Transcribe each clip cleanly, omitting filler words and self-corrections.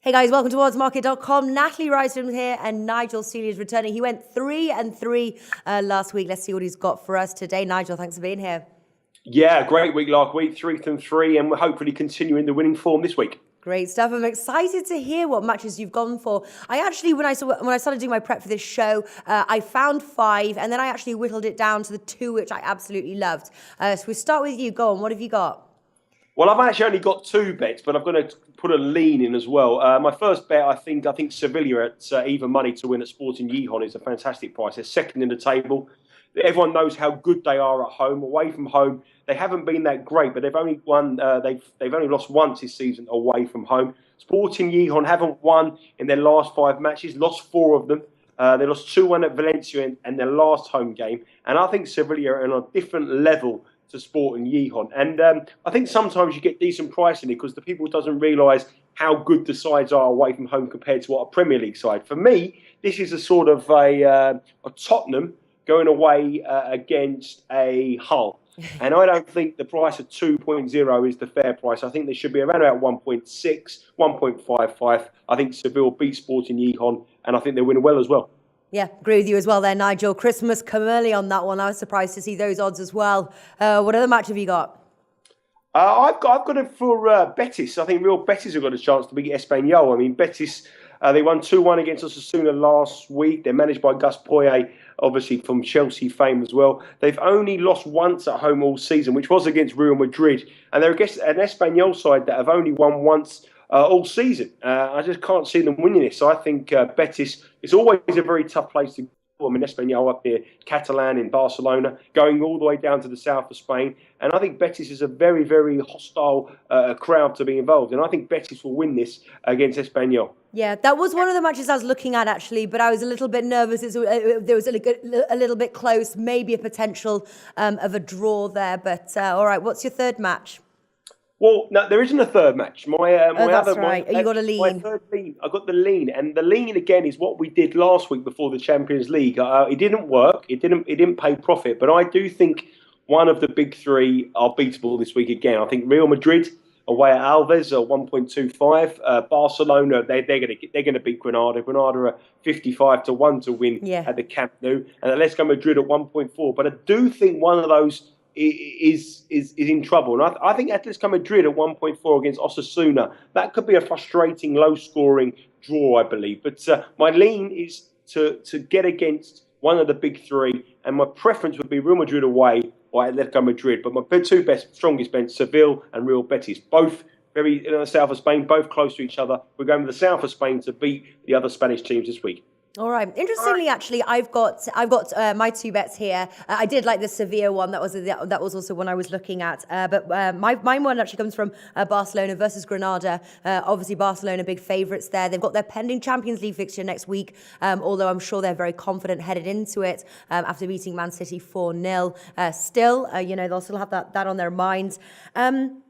Hey guys, welcome to oddsmarket.com. Natalie Riceman here and Nigel Seeley is returning. He went 3-3 last week. Let's see what he's got for us today. Nigel, thanks for being here. Yeah, great week last week, 3-3, and we're hopefully continuing the winning form this week. Great stuff. I'm excited to hear what matches you've gone for. I actually, when I started doing my prep for this show, I found 5, and then I actually whittled it down to the 2, which I absolutely loved. So we start with you. Go on. What have you got? Well, I've actually only got 2 bets, but I've got to put a lean in as well. My first bet, I think Sevilla at even money to win at Sporting Gijon is a fantastic price. They're second in the table. Everyone knows how good they are at home. Away from home, they haven't been that great, but they've only won. They've only lost once this season away from home. Sporting Gijon haven't won in their last 5 matches. Lost 4 of them. They lost 2-1 at Valencia in their last home game, and I think Sevilla are on a different level to Sporting Gijon. And I think sometimes you get decent pricing because the people doesn't realise how good the sides are away from home compared to what a Premier League side. For me, this is a sort of a Tottenham going away against a Hull. And I don't think the price of 2.0 is the fair price. I think they should be around about 1.6, 1.55. I think Seville beat Sporting Gijon, and I think they win well as well. Yeah, agree with you as well there, Nigel. Christmas come early on that one. I was surprised to see those odds as well. What other match have you got? I've got it for Betis. I think Real Betis have got a chance to beat Espanyol. I mean, Betis, they won 2-1 against Osasuna last week. They're managed by Gus Poyet, obviously from Chelsea fame as well. They've only lost once at home all season, which was against Real Madrid. And they're against an Espanyol side that have only won once all season. I just can't see them winning this. So I think Betis, it's always a very tough place to go. I mean, Espanyol up there, Catalan in Barcelona, going all the way down to the south of Spain. And I think Betis is a very, very hostile crowd to be involved. And I think Betis will win this against Espanyol. Yeah, that was one of the matches I was looking at, actually, but I was a little bit nervous. There was a little bit close, maybe a potential of a draw there. But all right, what's your third match? Well, no, there isn't a third match. You got a lean. My third lean. I got the lean, and the lean again is what we did last week before the Champions League. It didn't work. It didn't pay profit. But I do think one of the big 3 are beatable this week again. I think Real Madrid away at Alves are 1.25. Barcelona they're going to beat Granada. Granada are 55-1 to win at the Camp Nou, and Atletico Madrid at 1.4. But I do think one of those is in trouble. And I think Atletico Madrid at 1.4 against Osasuna, that could be a frustrating, low-scoring draw, I believe. But my lean is to get against one of the big 3, and my preference would be Real Madrid away or Atletico Madrid. But my 2 strongest bets, Seville and Real Betis, both very in the south of Spain, both close to each other. We're going to the south of Spain to beat the other Spanish teams this week. All right. Interestingly, actually, I've got my 2 bets here. I did like the Sevilla one. That was also one I was looking at. But my one actually comes from Barcelona versus Granada. Obviously, Barcelona big favourites there. They've got their pending Champions League fixture next week. Although I'm sure they're very confident headed into it after beating Man City 4-0. Still, they'll still have that on their minds. I'm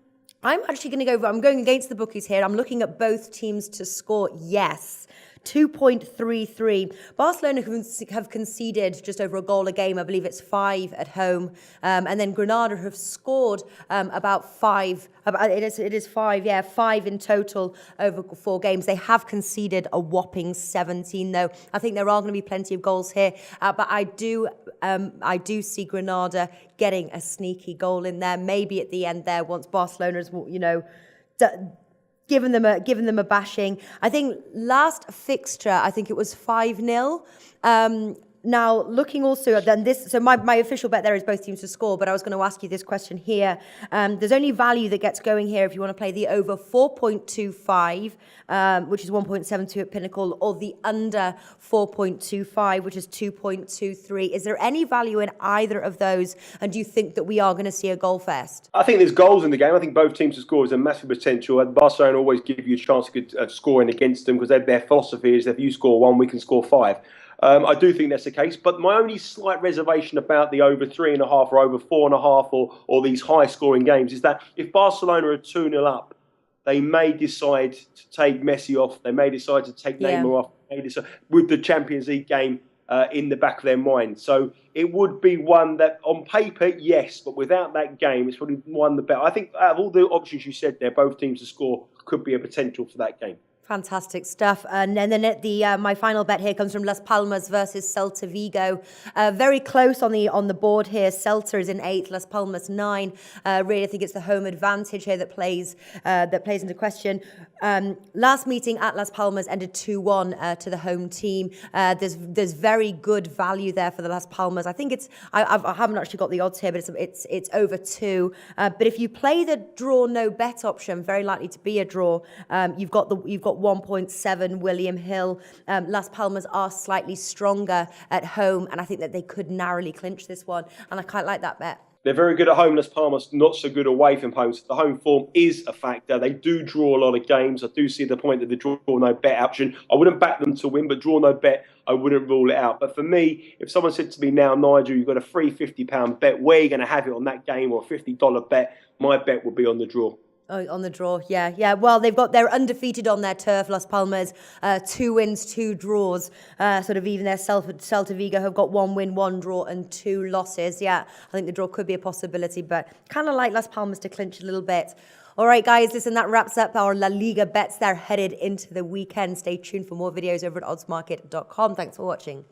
actually going to go. I'm going against the bookies here. I'm looking at both teams to score. Yes. 2.33. Barcelona have conceded just over a goal a game. I believe it's 5 at home. And then Granada have scored about 5. It is 5, 5 in total over 4 games. They have conceded a whopping 17, though. I think there are going to be plenty of goals here. But I do see Granada getting a sneaky goal in there. Maybe at the end there, once Barcelona's, given them a bashing. I think last fixture, I think it was 5-0. Now, looking also at this, so my official bet there is both teams to score, but I was going to ask you this question here. There's only value that gets going here if you want to play the over 4.25, which is 1.72 at Pinnacle, or the under 4.25, which is 2.23. Is there any value in either of those? And do you think that we are going to see a goal fest? I think there's goals in the game. I think both teams to score is a massive potential. And Barcelona always give you a chance of scoring against them because their philosophy is that if you score 1, we can score 5. I do think that's the case, but my only slight reservation about the over 3.5 or over 4.5 or these high-scoring games is that if Barcelona are 2-0 up, they may decide to take Messi off. They may decide to take Neymar off. With the Champions League game in the back of their mind. So it would be one that, on paper, yes, but without that game, it's probably one the better. I think out of all the options you said there, both teams to score could be a potential for that game. Fantastic stuff. And then my final bet here comes from Las Palmas versus Celta Vigo. Very close on the board here. Celta is in 8th, Las Palmas 9. Really, I think it's the home advantage here that plays into question. Last meeting at Las Palmas ended 2-1 to the home team. There's very good value there for the Las Palmas. I think I haven't actually got the odds here, but it's over 2. But if you play the draw no bet option, very likely to be a draw. You've got 1.7 William Hill. Las Palmas are slightly stronger at home, and I think that they could narrowly clinch this one. And I quite like that bet. They're very good at home, Las Palmas, not so good away from home. So the home form is a factor. They do draw a lot of games. I do see the point of the draw no bet option. I wouldn't back them to win, but draw no bet, I wouldn't rule it out. But for me, if someone said to me now, Nigel, you've got a free £50 bet, where are you going to have it on that game, or a $50 bet? My bet would be on the draw. Oh, on the draw, yeah. Well, they're undefeated on their turf, Las Palmas. 2 wins, 2 draws. Sort of even their Celta Vigo have got 1 win, 1 draw, and 2 losses. Yeah, I think the draw could be a possibility, but kind of like Las Palmas to clinch a little bit. All right, guys, listen, that wraps up our La Liga bets. They're headed into the weekend. Stay tuned for more videos over at oddsmarket.com. Thanks for watching.